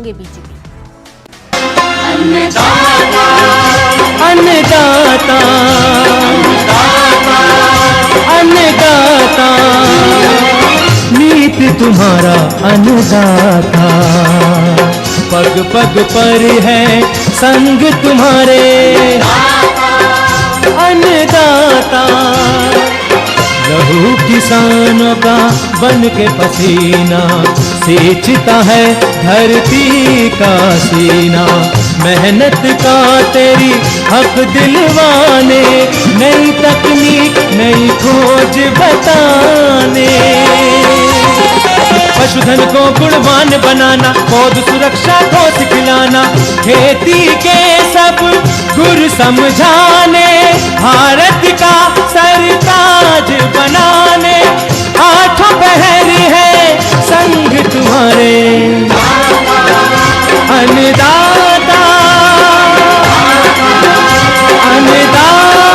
होंगे बीजेपी। अन्नदाता अन्नदाता नीत तुम्हारा अन्नदाता, पग पग पर है संग तुम्हारे अन्नदाता। लहू किसानों का बन के पसीना सींचता है धरती का सीना, मेहनत का तेरी हक दिलवाने, नई तकनीक नई खोज बताने। पशुधन को गुणवान बनाना, पौध सुरक्षा को सिखलाना, खेती के सब गुर समझाने, भारत का सरताज बनाने, आठों पहर है संग तुम्हारे अन्नदाता अन्नदाता।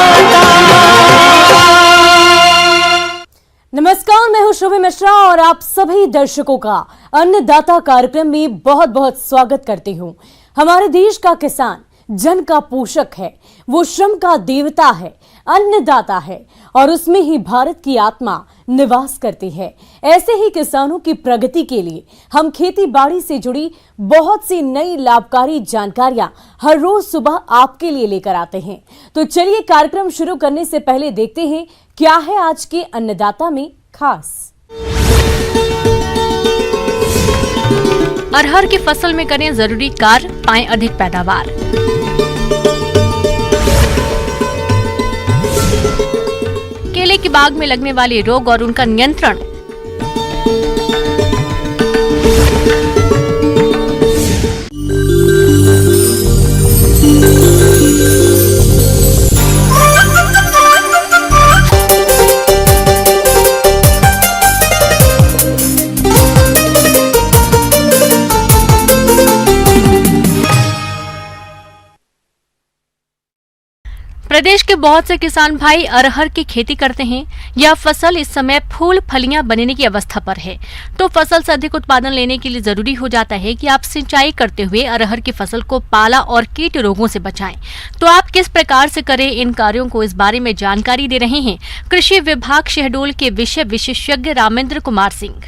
नमस्कार, मैं हूं शुभ मिश्रा और आप सभी दर्शकों का अन्नदाता कार्यक्रम में बहुत बहुत स्वागत करती हूं। हमारे देश का किसान जन का पोषक है, वो श्रम का देवता है, अन्नदाता है और उसमें ही भारत की आत्मा निवास करती है। ऐसे ही किसानों की प्रगति के लिए हम खेती बाड़ी से जुड़ी बहुत सी नई लाभकारी जानकारियां हर रोज सुबह आपके लिए लेकर आते हैं। तो चलिए कार्यक्रम शुरू करने से पहले देखते हैं क्या है आज के अन्नदाता में खास। अरहर की फसल में करें जरूरी कार्य, पाएं अधिक पैदावार। केले की बाग में लगने वाले रोग और उनका नियंत्रण। प्रदेश के बहुत से किसान भाई अरहर की खेती करते हैं। यह फसल इस समय फूल फलियां बनने की अवस्था पर है, तो फसल से अधिक उत्पादन लेने के लिए जरूरी हो जाता है कि आप सिंचाई करते हुए अरहर की फसल को पाला और कीट रोगों से बचाएं। तो आप किस प्रकार से करें इन कार्यों को, इस बारे में जानकारी दे रहे हैं कृषि विभाग शहडोल के विषय विशेषज्ञ रामेंद्र कुमार सिंह।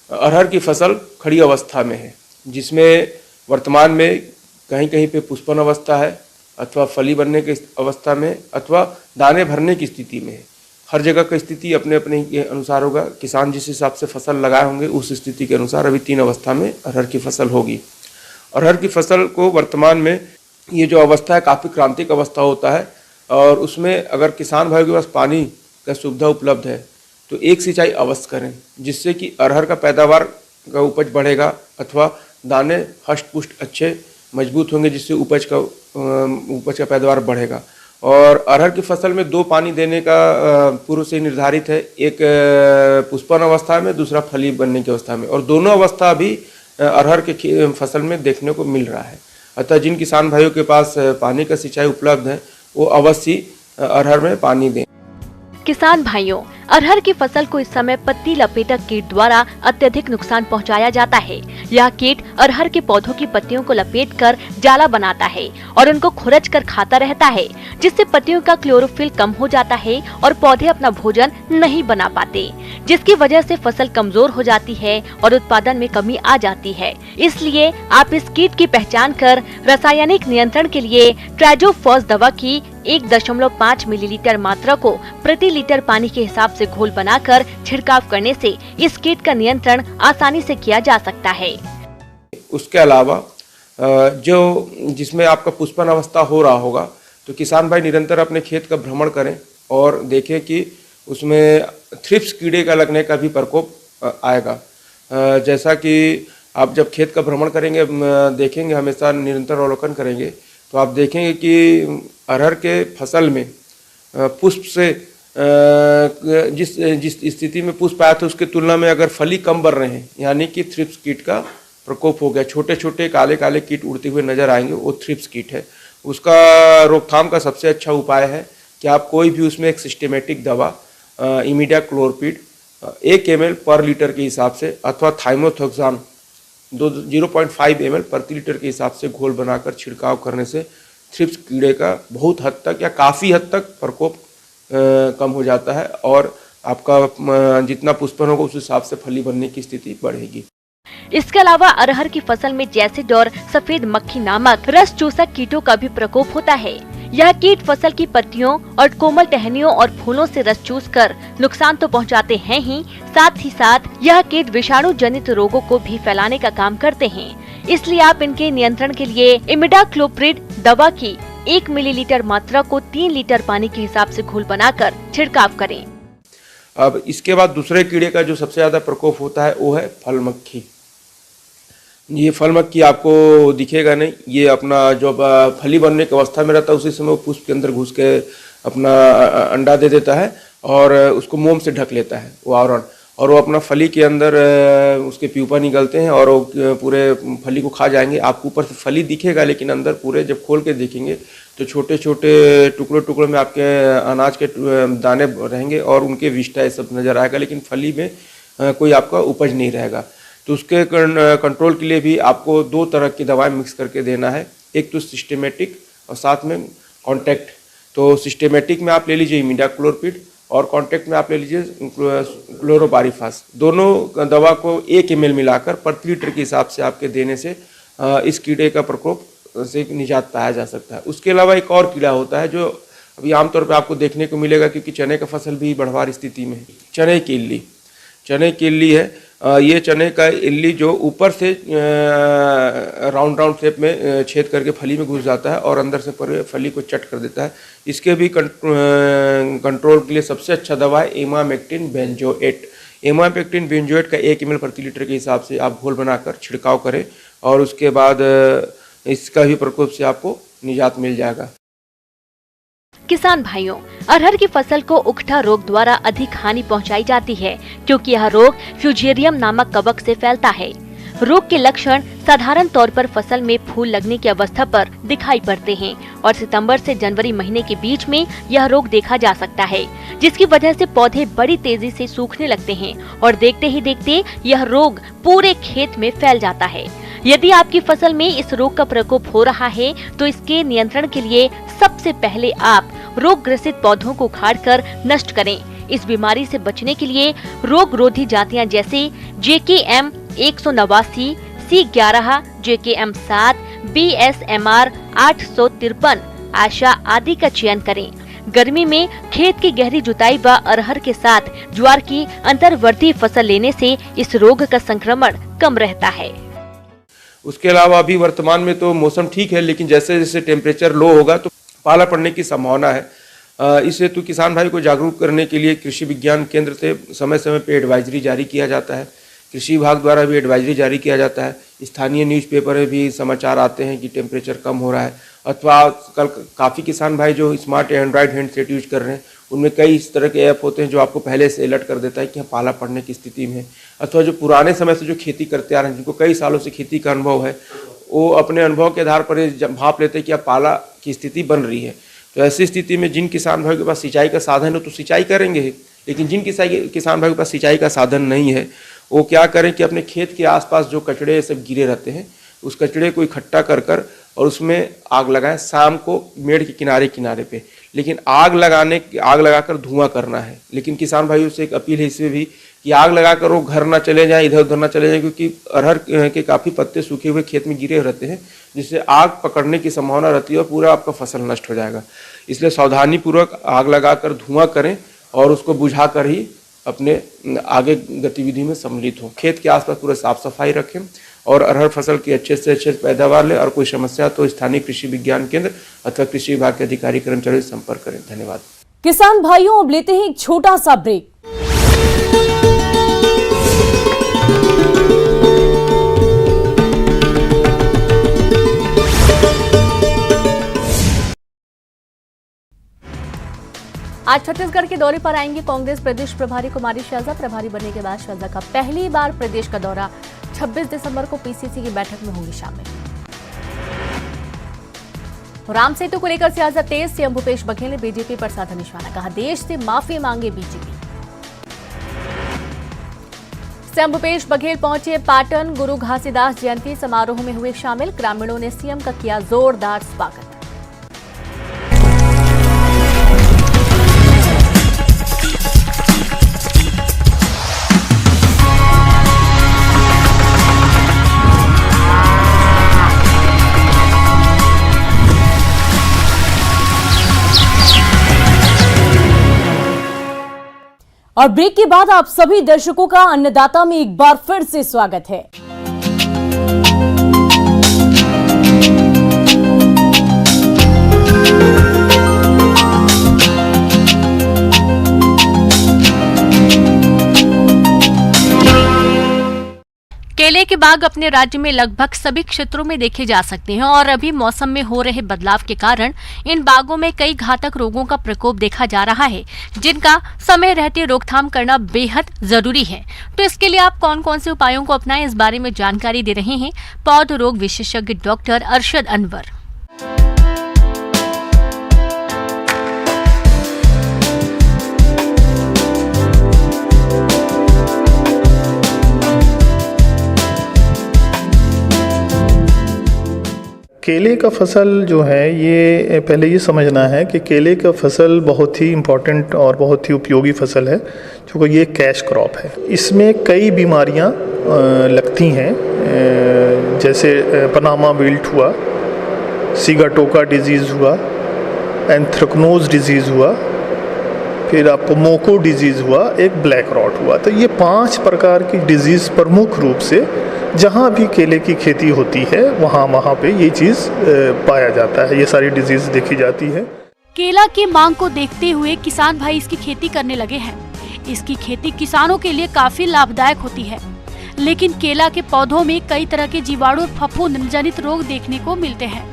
अरहर की फसल खड़ी अवस्था में है, जिसमें वर्तमान में कहीं कहीं पे पुष्पन अवस्था है, अथवा फली बनने की अवस्था में, अथवा दाने भरने की स्थिति में है। हर जगह की स्थिति अपने अपने के अनुसार होगा। किसान जिस हिसाब से फसल लगाए होंगे उस स्थिति के अनुसार अभी 3 अवस्था में अरहर की फसल होगी। अरहर की फसल को वर्तमान में ये जो अवस्था है काफ़ी क्रांतिक अवस्था होता है, और उसमें अगर किसान भाइयों के पास पानी का सुविधा उपलब्ध है तो एक सिंचाई अवश्य करें, जिससे कि अरहर का पैदावार का उपज बढ़ेगा, अथवा दाने हष्ट पुष्ट अच्छे मजबूत होंगे, जिससे उपज का पैदावार बढ़ेगा। और अरहर की फसल में 2 पानी देने का पूर्व से निर्धारित है, एक पुष्पन अवस्था में, दूसरा फली बनने की अवस्था में, और दोनों अवस्था भी अरहर के फसल में देखने को मिल रहा है। अतः जिन किसान भाइयों के पास पानी का सिंचाई उपलब्ध है वो अवश्य अरहर में पानी दें। किसान भाइयों, अरहर की फसल को इस समय पत्ती लपेटक कीट द्वारा अत्यधिक नुकसान पहुंचाया जाता है। यह कीट अरहर के पौधों की पत्तियों को लपेटकर जाला बनाता है और उनको खुरच कर खाता रहता है, जिससे पत्तियों का क्लोरोफिल कम हो जाता है और पौधे अपना भोजन नहीं बना पाते, जिसकी वजह से फसल कमजोर हो जाती है और उत्पादन में कमी आ जाती है। इसलिए आप इस कीट की पहचान कर रासायनिक नियंत्रण के लिए ट्राइजोफॉस दवा की 1.5 मिलीलीटर मात्रा को प्रति लीटर पानी के हिसाब से घोल बनाकर छिड़काव करने से इस कीट का नियंत्रण आसानी से किया जा सकता है। उसके अलावा जो जिसमें आपका पुष्पन अवस्था हो रहा होगा, तो किसान भाई निरंतर अपने खेत का भ्रमण करें और देखें कि उसमें थ्रिप्स कीड़े का लगने का भी प्रकोप आएगा। जैसा कि आप जब खेत का भ्रमण करेंगे, देखेंगे, हमेशा निरंतर अवलोकन करेंगे, तो आप देखेंगे कि अरहर के फसल में पुष्प से जिस स्थिति में पुष्प आया था उसके तुलना में अगर फली कम बढ़ रहे हैं, यानी कि थ्रिप्स कीट का प्रकोप हो गया, छोटे छोटे काले काले कीट उड़ते हुए नजर आएंगे, वो थ्रिप्स कीट है। उसका रोकथाम का सबसे अच्छा उपाय है कि आप कोई भी उसमें एक सिस्टेमेटिक दवा इमिडाक्लोरपिड 1 ml पर लीटर के हिसाब से अथवा थाइमोथोक्साम 0.5 ml प्रति लीटर के हिसाब से घोल बनाकर छिड़काव करने से थ्रिप्स कीड़े का बहुत हद तक या काफ़ी हद तक प्रकोप कम हो जाता है और आपका जितना पुष्पन होगा उस हिसाब से फली बनने की स्थिति बढ़ेगी। इसके अलावा अरहर की फसल में जैसिड और सफेद मक्खी नामक रस चूसक कीटों का भी प्रकोप होता है। यह कीट फसल की पत्तियों और कोमल टहनियों और फूलों से रस चूसकर नुकसान तो पहुंचाते हैं ही, साथ ही साथ यह कीट विषाणु जनित रोगों को भी फैलाने का काम करते हैं। इसलिए आप इनके नियंत्रण के लिए इमिडाक्लोप्रिड दवा की 1 मिलीलीटर मात्रा को 3 लीटर पानी के हिसाब से घोल बनाकर छिड़काव करें। अब इसके बाद दूसरे कीड़े का जो सबसे ज्यादा प्रकोप होता है वो है फल मक्खी। ये फल मक्खी आपको दिखेगा नहीं, ये अपना जब फली बनने की अवस्था में रहता है उसी समय वो पुष्प के अंदर घुस के अपना अंडा दे देता है और उसको मोम से ढक लेता है वो आवरण, और वो अपना फली के अंदर उसके प्यूपा निकलते हैं और वो पूरे फली को खा जाएंगे। आपको ऊपर से फली दिखेगा लेकिन अंदर पूरे जब खोल के देखेंगे तो छोटे छोटे टुकड़ों टुकड़ों में आपके अनाज के दाने रहेंगे और उनके विष्टा ये सब नजर आएगा, लेकिन फली में कोई आपका उपज नहीं रहेगा। तो उसके कंट्रोल के लिए भी आपको 2 तरह की दवाएं मिक्स करके देना है, एक तो सिस्टेमेटिक और साथ में कॉन्टैक्ट। तो सिस्टेमेटिक में आप ले लीजिए इमिडाक्लोरपिड और कॉन्टैक्ट में आप ले लीजिए क्लोरोपारीफास। दोनों दवा को 1 ml मिलाकर प्रति लीटर के हिसाब से आपके देने से इस कीड़े का प्रकोप से निजात पाया जा सकता है। उसके अलावा एक और कीड़ा होता है जो अभी आमतौर पर आपको देखने को मिलेगा, क्योंकि चने का फसल भी बढ़वार स्थिति में है। चने की इल्ली, चने की इल्ली है। ये चने का इल्ली जो ऊपर से राउंड शेप में छेद करके फली में घुस जाता है और अंदर से पूरे फली को चट कर देता है। इसके भी कंट्रोल के लिए सबसे अच्छा दवा है इमामेक्टिन बेंजोएट। इमामेक्टिन बेंजोएट का 1 ml प्रति लीटर के हिसाब से आप घोल बनाकर छिड़काव करें और उसके बाद इसका भी प्रकोप से आपको निजात मिल जाएगा। किसान भाइयों, अरहर की फसल को उकठा रोग द्वारा अधिक हानि पहुंचाई जाती है, क्योंकि यह रोग फ्यूजेरियम नामक कवक से फैलता है। रोग के लक्षण साधारण तौर पर फसल में फूल लगने की अवस्था पर दिखाई पड़ते हैं और सितंबर से जनवरी महीने के बीच में यह रोग देखा जा सकता है, जिसकी वजह से पौधे बड़ी तेजी से सूखने लगते हैं और देखते ही देखते यह रोग पूरे खेत में फैल जाता है। यदि आपकी फसल में इस रोग का प्रकोप हो रहा है तो इसके नियंत्रण के लिए सबसे पहले आप रोग ग्रसित पौधों को उखाड़कर नष्ट करें। इस बीमारी से बचने के लिए रोग रोधी जातियां जैसे JKM 189, C11, JKM 7, BSMR 853, आशा आदि का चयन करें। गर्मी में खेत की गहरी जुताई व अरहर के साथ ज्वार की अंतर्वर्ती फसल लेने से इस रोग का संक्रमण कम रहता है। उसके अलावा अभी वर्तमान में तो मौसम ठीक है, लेकिन जैसे जैसे टेम्परेचर लो होगा तो पाला पड़ने की संभावना है। इस हेतु किसान भाई को जागरूक करने के लिए कृषि विज्ञान केंद्र से समय समय पे एडवाइजरी जारी किया जाता है। कृषि विभाग द्वारा भी एडवाइजरी जारी किया जाता है। स्थानीय न्यूज़पेपर में भी समाचार आते हैं कि टेम्परेचर कम हो रहा है, अथवा कल काफ़ी किसान भाई जो स्मार्ट एंड्रॉयड हैंडसेट यूज कर रहे हैं उनमें कई इस तरह के ऐप होते हैं जो आपको पहले से अलर्ट कर देता है कि पाला पड़ने की स्थिति में है। अथवा जो पुराने समय से जो खेती करते आ रहे हैं, जिनको कई सालों से खेती का अनुभव है, वो अपने अनुभव के आधार पर भाप लेते हैं कि अब पाला की स्थिति बन रही है। तो ऐसी स्थिति में जिन किसान भाई के पास सिंचाई का साधन है तो सिंचाई करेंगे ही, लेकिन जिन किसान भाई के पास सिंचाई का साधन नहीं है वो क्या करें कि अपने खेत के आसपास जो कचड़े सब गिरे रहते हैं उस कचड़े को इकट्ठा कर और उसमें आग लगाएं शाम को मेड़ के किनारे किनारे पे। लेकिन आग लगाकर धुआं करना है। लेकिन किसान भाइयों से एक अपील है इसमें भी कि आग लगाकर वो घर ना चले जाएं, इधर उधर ना चले जाएं, क्योंकि अरहर के काफ़ी पत्ते सूखे हुए खेत में गिरे रहते हैं जिससे आग पकड़ने की संभावना रहती है और पूरा आपका फसल नष्ट हो जाएगा। इसलिए सावधानी पूर्वक आग लगाकर धुआं करें और उसको बुझा कर ही अपने आगे गतिविधि में सम्मिलित हों। खेत के आसपास पूरा साफ सफाई रखें और अरहर फसल की अच्छे से अच्छे पैदावार ले। और कोई समस्या तो स्थानीय कृषि विज्ञान केंद्र अथवा कृषि विभाग के अधिकारी कर्मचारी से संपर्क करें। धन्यवाद। किसान भाइयों, अब लेते हैं एक छोटा सा ब्रेक। आज छत्तीसगढ़ के दौरे पर आएंगे कांग्रेस प्रदेश प्रभारी कुमारी शैलजा। प्रभारी बनने के बाद शैलजा का पहली बार प्रदेश का दौरा 26 दिसंबर को पीसीसी की बैठक में होंगे शामिल। राम सेतु को लेकर सियासत तेज। सीएम भूपेश बघेल ने बीजेपी पर साधा निशाना, कहा देश से माफी मांगे बीजेपी। सीएम भूपेश बघेल पहुंचे पाटन, गुरु घासीदास जयंती समारोह में हुए शामिल। ग्रामीणों ने सीएम का किया जोरदार स्वागत। और ब्रेक के बाद आप सभी दर्शकों का अन्नदाता में एक बार फिर से स्वागत है। केले के बाग अपने राज्य में लगभग सभी क्षेत्रों में देखे जा सकते हैं और अभी मौसम में हो रहे बदलाव के कारण इन बागों में कई घातक रोगों का प्रकोप देखा जा रहा है, जिनका समय रहते रोकथाम करना बेहद जरूरी है। तो इसके लिए आप कौन कौन से उपायों को अपनाएं, इस बारे में जानकारी दे रहे हैं पौध रोग विशेषज्ञ डॉक्टर अरशद अनवर। केले का फसल जो है, ये पहले ये समझना है कि केले का फसल बहुत ही इम्पॉर्टेंट और बहुत ही उपयोगी फसल है, क्योंकि ये कैश क्रॉप है। इसमें कई बीमारियां लगती हैं, जैसे पनामा विल्ट हुआ, सीगाटोका डिजीज़ हुआ, एंथ्रेक्नोज डिजीज़ हुआ, फिर आपको मोको डिजीज़ हुआ, एक ब्लैक रॉट हुआ। तो ये 5 प्रकार की डिजीज़ प्रमुख रूप से जहाँ भी केले की खेती होती है वहाँ पे ये चीज़ पाया जाता है, ये सारी डिजीज़ देखी जाती है। केला की मांग को देखते हुए किसान भाई इसकी खेती करने लगे हैं। इसकी खेती किसानों के लिए काफी लाभदायक होती है, लेकिन केला के पौधों में कई तरह के जीवाणु और फफूंद जनित रोग देखने को मिलते हैं,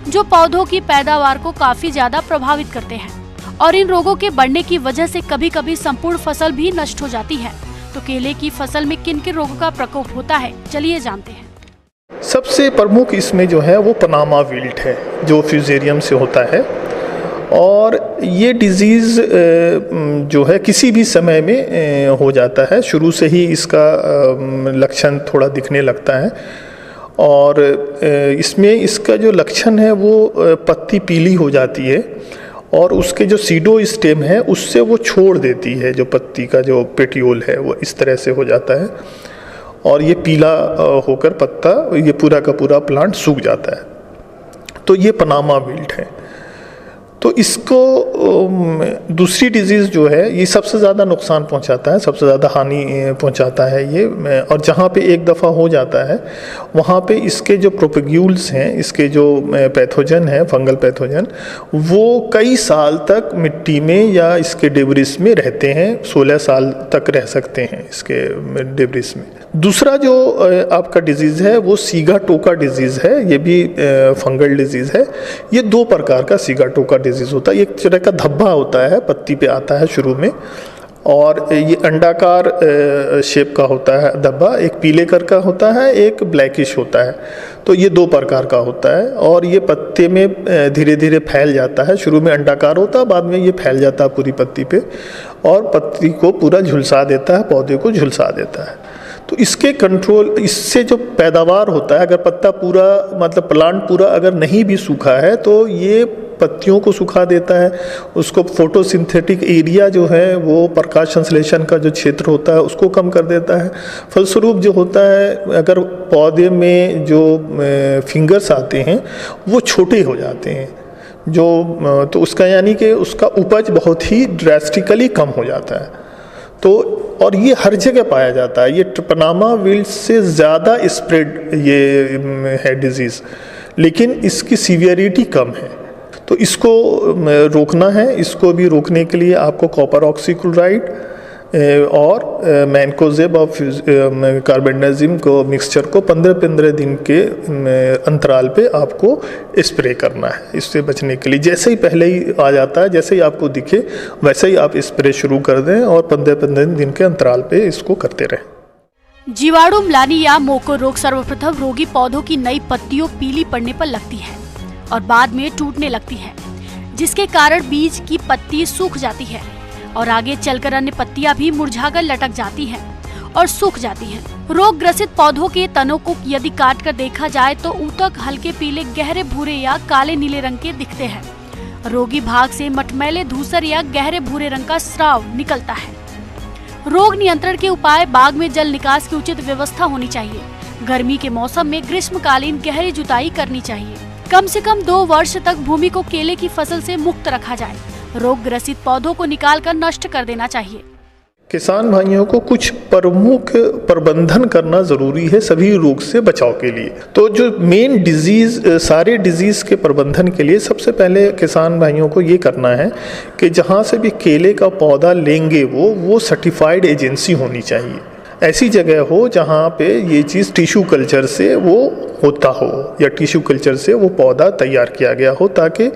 जो पौधों की पैदावार को काफी ज्यादा प्रभावित करते हैं और इन रोगों के बढ़ने की वजह से कभी कभी संपूर्ण फसल भी नष्ट हो जाती है। तो केले की फसल में किन किन रोगों का प्रकोप होता है, चलिए जानते हैं। सबसे प्रमुख इसमें जो है वो पनामा विल्ट है, जो फ्यूजेरियम से होता है। और ये डिजीज़ जो है किसी भी समय में हो जाता है, शुरू से ही इसका लक्षण थोड़ा दिखने लगता है। और इसमें इसका जो लक्षण है वो पत्ती पीली हो जाती है और उसके जो सीडो स्टेम है उससे वो छोड़ देती है, जो पत्ती का जो पेटियोल है वो इस तरह से हो जाता है और ये पीला होकर पत्ता, ये पूरा का पूरा प्लांट सूख जाता है। तो ये पनामा विल्ट है। तो इसको दूसरी डिजीज़ जो है, ये सबसे ज़्यादा नुकसान पहुंचाता है, सबसे ज़्यादा हानि पहुंचाता है ये। और जहाँ पे एक दफ़ा हो जाता है वहाँ पे इसके जो प्रोपेग्यूल्स हैं, इसके जो पैथोजन है, फंगल पैथोजन, वो कई साल तक मिट्टी में या इसके डेब्रिस में रहते हैं, 16 साल तक रह सकते हैं इसके डेब्रिस में। दूसरा जो आपका डिजीज़ है वो सीगाटोका डिजीज़ है, ये भी फंगल डिजीज़ है। ये 2 प्रकार का सीगाटोका डिजीज़ होता है। एक तरह का धब्बा होता है, पत्ती पे आता है शुरू में, और ये अंडाकार शेप का होता है धब्बा, एक पीले कलर का होता है, एक ब्लैकिश होता है। तो ये 2 प्रकार का होता है और ये पत्ते में धीरे धीरे फैल जाता है। शुरू में अंडाकार होता है, बाद में ये फैल जाता है पूरी पत्ती पे और पत्ती को पूरा झुलसा देता है, पौधे को झुलसा देता है। तो इसके कंट्रोल, इससे जो पैदावार होता है, अगर पत्ता पूरा मतलब प्लांट पूरा अगर नहीं भी सूखा है तो ये पत्तियों को सुखा देता है, उसको फोटोसिंथेटिक एरिया जो है वो प्रकाश संश्लेषण का जो क्षेत्र होता है उसको कम कर देता है। फलस्वरूप जो होता है, अगर पौधे में जो फिंगर्स आते हैं वो छोटे हो जाते हैं, जो तो उसका यानी कि उसका उपज बहुत ही ड्रास्टिकली कम हो जाता है। तो और ये हर जगह पाया जाता है, ये पनामा विल्ट से ज़्यादा स्प्रेड ये है डिजीज़, लेकिन इसकी सीवियरिटी कम है। तो इसको रोकना है। इसको भी रोकने के लिए आपको कॉपर ऑक्सीक्लोराइड और मैनकोजेब और कार्बेंडाजिम को मिक्सचर को 15-15 दिन के अंतराल पे आपको स्प्रे करना है, इससे बचने के लिए। जैसे ही पहले ही आ जाता है, जैसे ही आपको दिखे वैसे ही आप स्प्रे शुरू कर दें और 15-15 दिन के अंतराल पे इसको करते रहें। जीवाणु म्लानी या मोको रोग सर्वप्रथम रोगी पौधों की नई पत्तियों पीली पड़ने पर लगती है और बाद में टूटने लगती है, जिसके कारण बीज की पत्ती सूख जाती है और आगे चलकर अन्य पत्तियां भी मुरझाकर लटक जाती हैं और सूख जाती हैं। रोग ग्रसित पौधों के तनों को यदि काट कर देखा जाए तो ऊतक हल्के पीले, गहरे भूरे या काले नीले रंग के दिखते हैं। रोगी भाग से मटमैले धूसर या गहरे भूरे रंग का स्राव निकलता है। रोग नियंत्रण के उपाय: बाग में जल निकास की उचित व्यवस्था होनी चाहिए। गर्मी के मौसम में ग्रीष्मकालीन गहरी जुताई करनी चाहिए। कम से कम 2 वर्ष तक भूमि को केले की फसल से मुक्त रखा जाए। रोग ग्रसित पौधों को निकालकर नष्ट कर देना चाहिए। किसान भाइयों को कुछ प्रमुख प्रबंधन करना ज़रूरी है सभी रोग से बचाव के लिए। तो जो मेन डिजीज़, सारे डिजीज़ के प्रबंधन के लिए सबसे पहले किसान भाइयों को ये करना है कि जहाँ से भी केले का पौधा लेंगे वो सर्टिफाइड एजेंसी होनी चाहिए। ऐसी जगह हो जहाँ पे ये चीज़ टिश्यू कल्चर से वो होता हो या टिश्यू कल्चर से वो पौधा तैयार किया गया हो, ताकि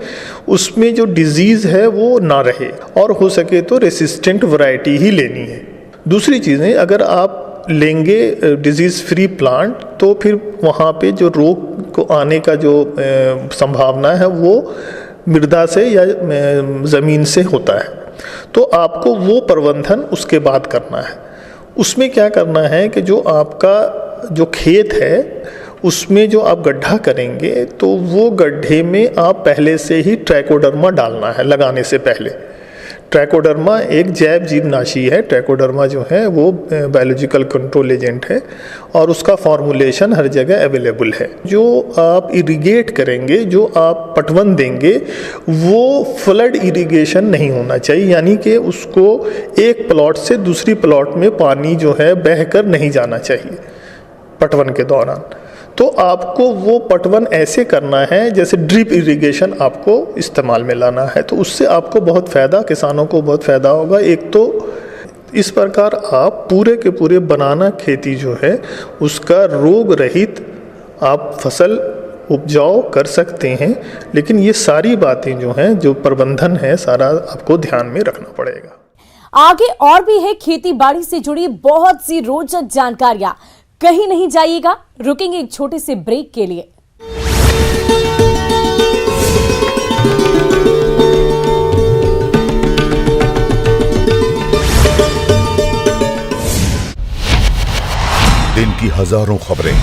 उसमें जो डिजीज़ है वो ना रहे और हो सके तो रेसिस्टेंट वैरायटी ही लेनी है। दूसरी चीज़ें, अगर आप लेंगे डिजीज़ फ्री प्लांट तो फिर वहाँ पे जो रोग को आने का जो संभावना है वो मृदा से या ज़मीन से होता है। तो आपको वो प्रबंधन उसके बाद करना है। उसमें क्या करना है कि जो आपका जो खेत है उसमें जो आप गड्ढा करेंगे तो वो गड्ढे में आप पहले से ही ट्राइकोडर्मा डालना है। लगाने से पहले ट्राइकोडर्मा एक जैव जीवनाशी है। ट्राइकोडर्मा जो है वो बायोलॉजिकल कंट्रोल एजेंट है और उसका फॉर्मुलेशन हर जगह अवेलेबल है। जो आप इरिगेट करेंगे, जो आप पटवन देंगे, वो फ्लड इरिगेशन नहीं होना चाहिए, यानी कि उसको एक प्लॉट से दूसरी प्लॉट में पानी जो है बहकर नहीं जाना चाहिए पटवन के दौरान। तो आपको वो पटवन ऐसे करना है जैसे ड्रिप इरिगेशन आपको इस्तेमाल में लाना है। तो उससे आपको बहुत फ़ायदा, किसानों को बहुत फ़ायदा होगा। एक तो इस प्रकार आप पूरे के पूरे बनाना खेती जो है उसका रोग रहित आप फसल उपजाऊ कर सकते हैं। लेकिन ये सारी बातें जो हैं, जो प्रबंधन है, सारा आपको ध्यान में रखना पड़ेगा। आगे और भी है खेती बाड़ी से जुड़ी बहुत सी रोचक जानकारियां। कहीं नहीं जाइएगा, रुकेंगे एक छोटे से ब्रेक के लिए। दिन की हजारों खबरें।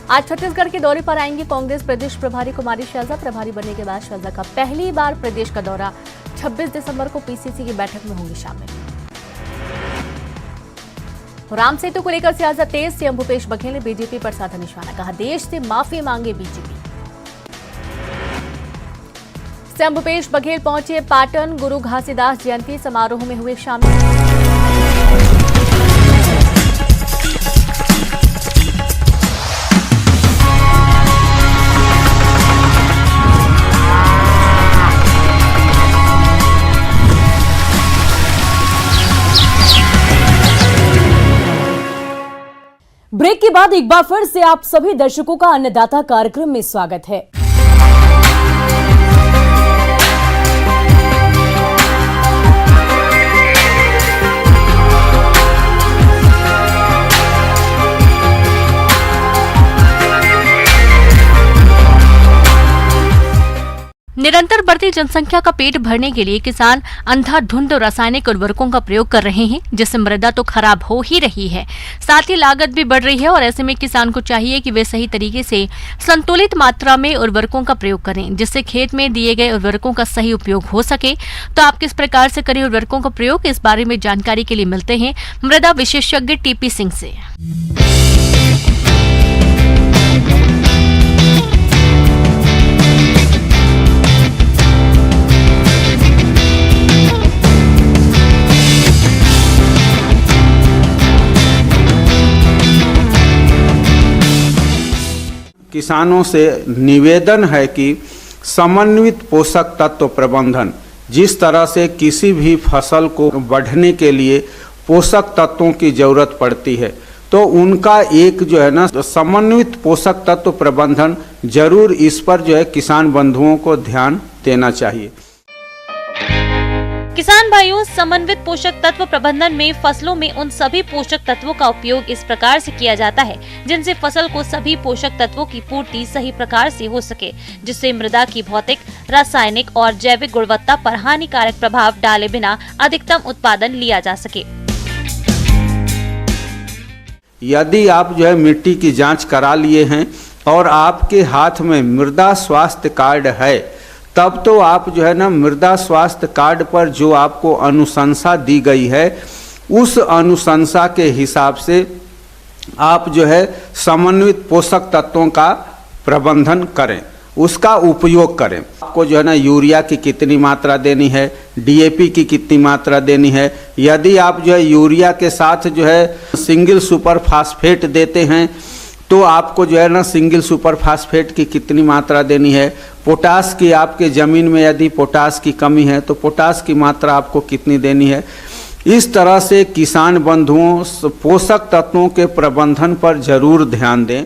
आज छत्तीसगढ़ के दौरे पर आएंगी कांग्रेस प्रदेश प्रभारी कुमारी शैलजा। प्रभारी बनने के बाद शैलजा का पहली बार प्रदेश का दौरा। 26 दिसंबर को पीसीसी की बैठक में होंगी शामिल। राम सेतु को लेकर सियासत तेज। सीएम भूपेश बघेल ने बीजेपी पर साधा निशाना, कहा देश से माफी मांगे बीजेपी। सीएम भूपेश बघेल पहुंचे पाटन। गुरु घासीदास जयंती समारोह में हुए शामिल। ब्रेक के बाद एक बार फिर से आप सभी दर्शकों का अन्नदाता कार्यक्रम में स्वागत है। निरंतर बढ़ती जनसंख्या का पेट भरने के लिए किसान अंधाधुंध रासायनिक उर्वरकों का प्रयोग कर रहे हैं, जिससे मृदा तो खराब हो ही रही है, साथ ही लागत भी बढ़ रही है। और ऐसे में किसान को चाहिए कि वे सही तरीके से संतुलित मात्रा में उर्वरकों का प्रयोग करें, जिससे खेत में दिए गए उर्वरकों का सही उपयोग हो सके। तो आप किस प्रकार से करें उर्वरकों का प्रयोग, इस बारे में जानकारी के लिए मिलते हैं मृदा विशेषज्ञ टीपी सिंह से। किसानों से निवेदन है कि समन्वित पोषक तत्व प्रबंधन, जिस तरह से किसी भी फसल को बढ़ने के लिए पोषक तत्वों की जरूरत पड़ती है, तो उनका एक जो है ना समन्वित पोषक तत्व प्रबंधन जरूर, इस पर जो है किसान बंधुओं को ध्यान देना चाहिए। किसान भाइयों, समन्वित पोषक तत्व प्रबंधन में फसलों में उन सभी पोषक तत्वों का उपयोग इस प्रकार से किया जाता है जिनसे फसल को सभी पोषक तत्वों की पूर्ति सही प्रकार से हो सके, जिससे मृदा की भौतिक, रासायनिक और जैविक गुणवत्ता पर हानिकारक प्रभाव डाले बिना अधिकतम उत्पादन लिया जा सके। यदि आप जो है मिट्टी की जांच करा लिए हैं और आपके हाथ में मृदा स्वास्थ्य कार्ड है, तब तो आप जो है ना मृदा स्वास्थ्य कार्ड पर जो आपको अनुशंसा दी गई है उस अनुशंसा के हिसाब से आप जो है समन्वित पोषक तत्वों का प्रबंधन करें, उसका उपयोग करें। आपको जो है ना यूरिया की कितनी मात्रा देनी है, डीएपी की कितनी मात्रा देनी है। यदि आप जो है यूरिया के साथ जो है सिंगल सुपर फास्फेट देते हैं तो आपको जो है ना सिंगल सुपर फास्फेट की कितनी मात्रा देनी है। पोटास की आपके ज़मीन में यदि पोटास की कमी है तो पोटास की मात्रा आपको कितनी देनी है। इस तरह से किसान बंधुओं पोषक तत्वों के प्रबंधन पर जरूर ध्यान दें।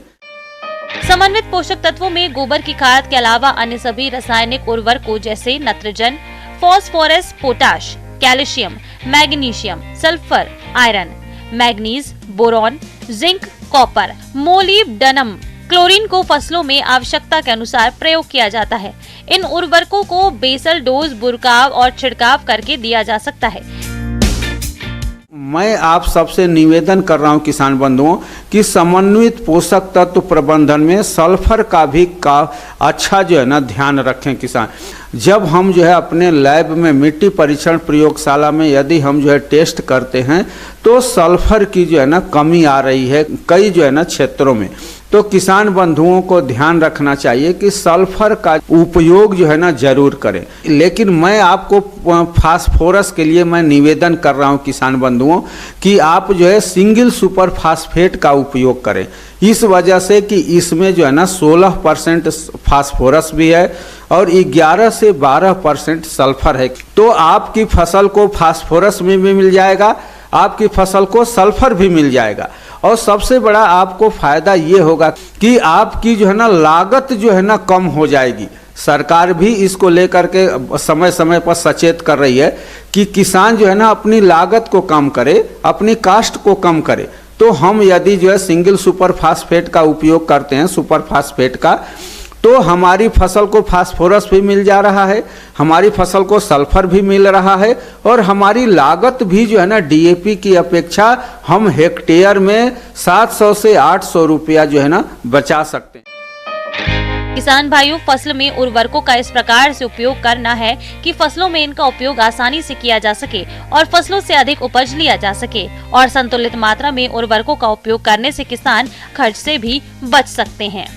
समन्वित पोषक तत्वों में गोबर की खाद के अलावा अन्य सभी रासायनिक उर्वरकों जैसे nitrogen, phosphorus, potash, calcium, magnesium, sulphur, iron, manganese, boron, zinc, copper, molybdenum, chlorine को फसलों में आवश्यकता के अनुसार प्रयोग किया जाता है। इन उर्वरकों को बेसल डोज, बुरकाव और छिड़काव करके दिया जा सकता है। मैं आप सबसे निवेदन कर रहा हूं किसान बंधुओं कि समन्वित पोषक तत्व प्रबंधन में सल्फर का भी अच्छा जो है ना ध्यान रखें किसान। जब हम जो है अपने लैब में मिट्टी परीक्षण प्रयोगशाला में यदि हम जो है टेस्ट करते हैं तो सल्फर की जो है ना कमी आ रही है कई जो है ना क्षेत्रों में। तो किसान बंधुओं को ध्यान रखना चाहिए कि सल्फर का उपयोग जो है ना जरूर करें। लेकिन मैं आपको फास्फोरस के लिए मैं निवेदन कर रहा हूं किसान बंधुओं कि आप जो है सिंगल सुपर फास्फेट का उपयोग करें। इस वजह से कि इसमें जो है ना 16% फास्फोरस भी है और 11 से 12% सल्फर है। तो आपकी फसल को फास्फोरस में भी मिल जाएगा, आपकी फसल को सल्फर भी मिल जाएगा और सबसे बड़ा आपको फायदा ये होगा कि आपकी जो है ना लागत जो है ना कम हो जाएगी। सरकार भी इसको लेकर के समय समय पर सचेत कर रही है कि किसान जो है ना अपनी लागत को कम करे, अपनी कास्ट को कम करे। तो हम यदि जो है सिंगल सुपर फास्फेट का उपयोग करते हैं, सुपर फास्फेट का, तो हमारी फसल को फास्फोरस भी मिल जा रहा है, हमारी फसल को सल्फर भी मिल रहा है और हमारी लागत भी जो है ना डीएपी की अपेक्षा हम हेक्टेयर में 700 से 800 रुपया जो है ना बचा सकते हैं। किसान भाइयों, फसल में उर्वरकों का इस प्रकार से उपयोग करना है कि फसलों में इनका उपयोग आसानी से किया जा सके और फसलों से अधिक उपज लिया जा सके और संतुलित मात्रा में उर्वरकों का उपयोग करने से किसान खर्च से भी बच सकते हैं।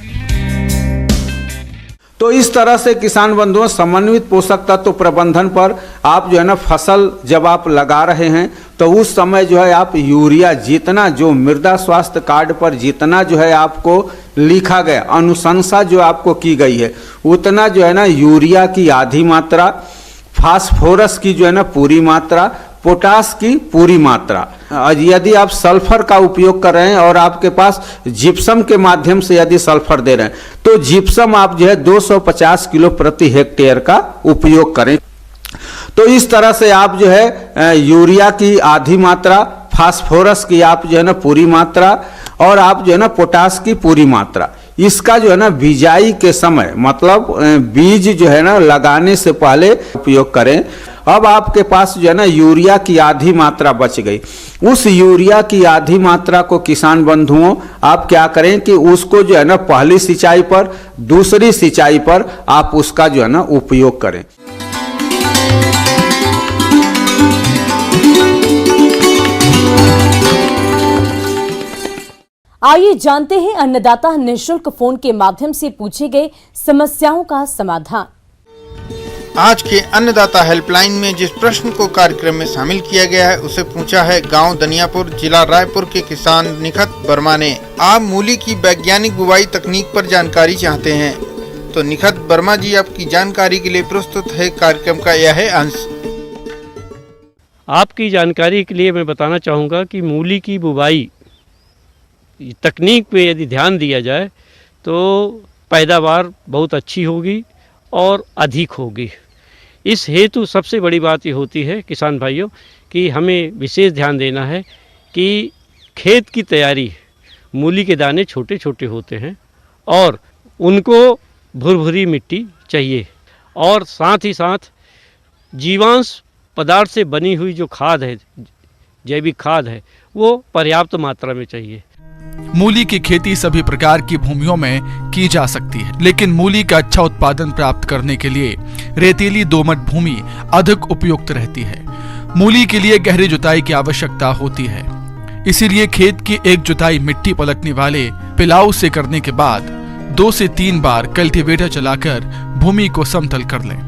तो इस तरह से किसान बंधुओं समन्वित पोषक तत्व प्रबंधन पर आप जो है ना फसल जब आप लगा रहे हैं तो उस समय जो है आप यूरिया जितना जो मृदा स्वास्थ्य कार्ड पर जितना जो है आपको लिखा गया, अनुशंसा जो आपको की गई है, उतना जो है ना यूरिया की आधी मात्रा, फास्फोरस की जो है ना पूरी मात्रा, पोटास की पूरी मात्रा। यदि आप सल्फर का उपयोग कर रहे हैं और आपके पास जिप्सम के माध्यम से यदि सल्फर दे रहे हैं तो जिप्सम आप जो है 250 किलो प्रति हेक्टेयर का उपयोग करें। तो इस तरह से आप जो है यूरिया की आधी मात्रा, फास्फोरस की आप जो है ना पूरी मात्रा और आप जो है ना पोटास की पूरी मात्रा, इसका जो है ना बिजाई के समय मतलब बीज जो है ना लगाने से पहले उपयोग करें। अब आपके पास जो है ना यूरिया की आधी मात्रा बच गई, उस यूरिया की आधी मात्रा को किसान बंधुओं आप क्या करें कि उसको जो है ना पहली सिंचाई पर, दूसरी सिंचाई पर आप उसका जो है ना उपयोग करें। आइए जानते हैं अन्नदाता निःशुल्क फोन के माध्यम से पूछे गए समस्याओं का समाधान। आज के अन्नदाता हेल्पलाइन में जिस प्रश्न को कार्यक्रम में शामिल किया गया है उसे पूछा है गांव दनियापुर, जिला रायपुर के किसान निखत वर्मा ने। आप मूली की वैज्ञानिक बुवाई तकनीक पर जानकारी चाहते हैं तो निखत वर्मा जी आपकी जानकारी के लिए प्रस्तुत है कार्यक्रम का यह है अंश। आपकी जानकारी के लिए मैं बताना चाहूँगा कि मूली की बुवाई तकनीक पे यदि ध्यान दिया जाए तो पैदावार बहुत अच्छी होगी और अधिक होगी। इस हेतु सबसे बड़ी बात ये होती है किसान भाइयों कि हमें विशेष ध्यान देना है कि खेत की तैयारी, मूली के दाने छोटे छोटे होते हैं और उनको भुरभुरी मिट्टी चाहिए और साथ ही साथ जीवांश पदार्थ से बनी हुई जो खाद है, जैविक खाद है, वो पर्याप्त मात्रा में चाहिए। मूली की खेती सभी प्रकार की भूमियों में की जा सकती है, लेकिन मूली का अच्छा उत्पादन प्राप्त करने के लिए रेतीली दोमट भूमि अधिक उपयुक्त रहती है। मूली के लिए गहरी जुताई की आवश्यकता होती है, इसीलिए खेत की एक जुताई मिट्टी पलटने वाले पिलाऊ से करने के बाद 2 से 3 बार कल्टीवेटर चलाकर भूमि को समतल कर लें,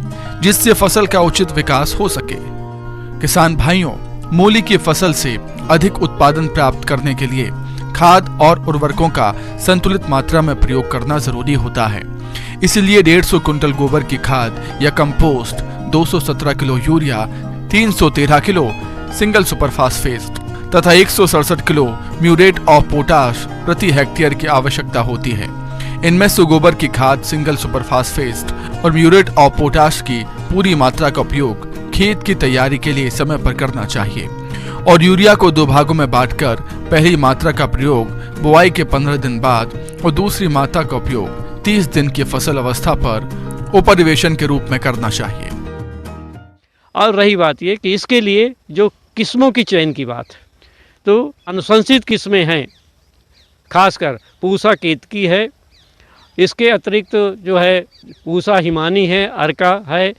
जिससे फसल का उचित विकास हो सके। किसान भाइयों, मूली की फसल से अधिक उत्पादन प्राप्त करने के लिए खाद और उर्वरकों का संतुलित मात्रा में प्रयोग करना जरूरी होता है। इसलिए 150 कुंटल गोबर की खाद या compost, 217 kilo urea, 313 kilo single super phosphate तथा 167 किलो म्यूरेट ऑफ पोटाश प्रति हेक्टेयर की आवश्यकता होती है। इनमें से गोबर की खाद, सिंगल सुपर फास्फेट और म्यूरेट ऑफ पोटाश की पूरी मात्रा का उपयोग खेत की तैयारी के लिए समय पर करना चाहिए और यूरिया को 2 भागों में बांटकर पहली मात्रा का प्रयोग बुआई के 15 दिन बाद और दूसरी मात्रा का उपयोग 30 दिन की फसल अवस्था पर उपनिवेशन के रूप में करना चाहिए। और रही बात ये कि इसके लिए जो किस्मों की चयन की बात है, तो अनुशंसित किस्में हैं, खासकर पूसा केतकी है, इसके अतिरिक्त जो है पूसा हिमानी है, अर्का है,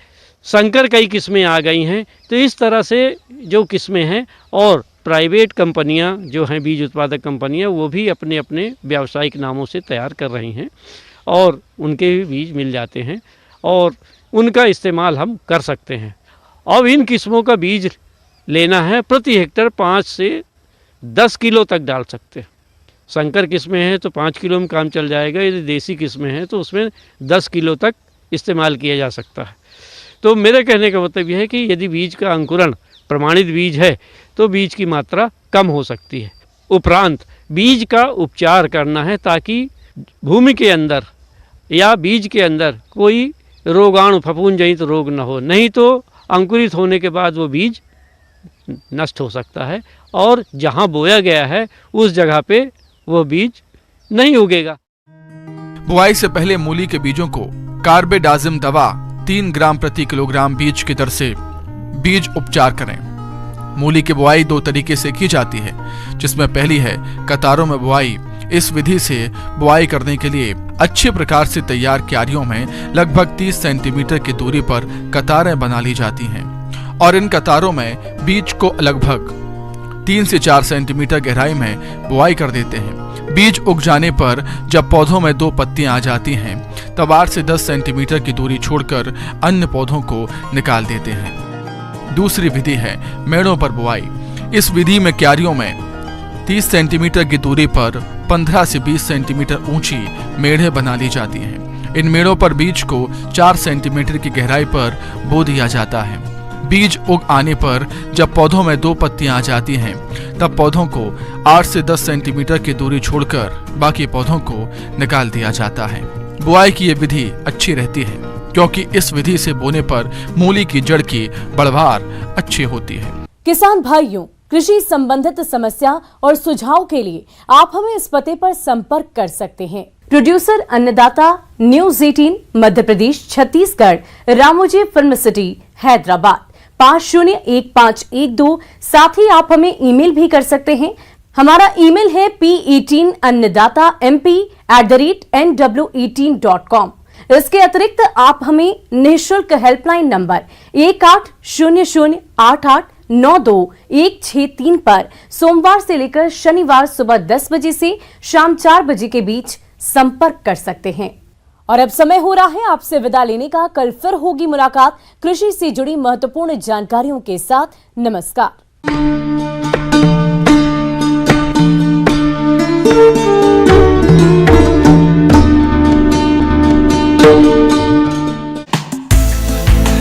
संकर कई किस्में आ गई हैं। तो इस तरह से जो किस्में हैं और प्राइवेट कंपनियां जो हैं, बीज उत्पादक कंपनियां, वो भी अपने अपने व्यावसायिक नामों से तैयार कर रही हैं और उनके भी बीज मिल जाते हैं और उनका इस्तेमाल हम कर सकते हैं। अब इन किस्मों का बीज लेना है, प्रति हेक्टेयर 5 से 10 किलो तक डाल सकते हैं। संकर किस्में हैं तो 5 किलो में काम चल जाएगा, यदि देसी किस्में हैं तो उसमें 10 किलो तक इस्तेमाल किया जा सकता है। तो मेरे कहने का मतलब यह है कि यदि बीज का अंकुरण प्रमाणित बीज है तो बीज की मात्रा कम हो सकती है। उपरांत बीज का उपचार करना है ताकि भूमि के अंदर या बीज के अंदर कोई रोगाणु, फफूंद जनित रोग न हो, नहीं तो अंकुरित होने के बाद वो बीज नष्ट हो सकता है और जहाँ बोया गया है उस जगह पे वो बीज नहीं उगेगा। बुआई से पहले मूली के बीजों को कार्बेडाजिम दवा 3 ग्राम प्रति किलोग्राम बीज की दर से बीज उपचार करें। मूली की बुआई 2 तरीके से की जाती है, जिसमें पहली है कतारों में बुआई। इस विधि से बुआई करने के लिए अच्छे प्रकार से तैयार क्यारियों में लगभग 30 सेंटीमीटर की दूरी पर कतारें बना ली जाती हैं और इन कतारों में बीज को लगभग 3 से 4 सेंटीमीटर गहराई में बुआई कर देते हैं। बीज उग जाने पर जब पौधों में 2 पत्तियां आ जाती हैं, तब 8 से 10 सेंटीमीटर की दूरी छोड़कर अन्य पौधों को निकाल देते हैं। दूसरी विधि है मेड़ों पर बुआई। इस विधि में क्यारियों में 30 सेंटीमीटर की दूरी पर 15 से 20 सेंटीमीटर ऊंची मेढ़े बना ली जाती हैं। इन मेड़ों पर बीज को 4 सेंटीमीटर की गहराई पर बो दिया जाता है। बीज उग आने पर जब पौधों में 2 पत्तियां आ जाती हैं, तब पौधों को 8 से 10 सेंटीमीटर की दूरी छोड़कर बाकी पौधों को निकाल दिया जाता है। बुआई की ये विधि अच्छी रहती है क्योंकि इस विधि से बोने पर मूली की जड़ की बढ़वार अच्छी होती है। किसान भाइयों, कृषि संबंधित समस्या और सुझाव के लिए आप हमें इस पते पर संपर्क कर सकते हैं। प्रोड्यूसर अन्नदाता, news 18 Madhya Pradesh, Chhattisgarh, Ramoji film city, Hyderabad 501512। साथ ही आप हमें ईमेल भी कर सकते हैं। हमारा ईमेल है p18annadatamp@nw18.com। इसके अतिरिक्त आप हमें निःशुल्क हेल्पलाइन नंबर 180088921663 पर सोमवार से लेकर शनिवार सुबह 10 बजे से शाम 4 बजे के बीच संपर्क कर सकते हैं। और अब समय हो रहा है आपसे विदा लेने का। कल फिर होगी मुलाकात कृषि से जुड़ी महत्वपूर्ण जानकारियों के साथ। नमस्कार।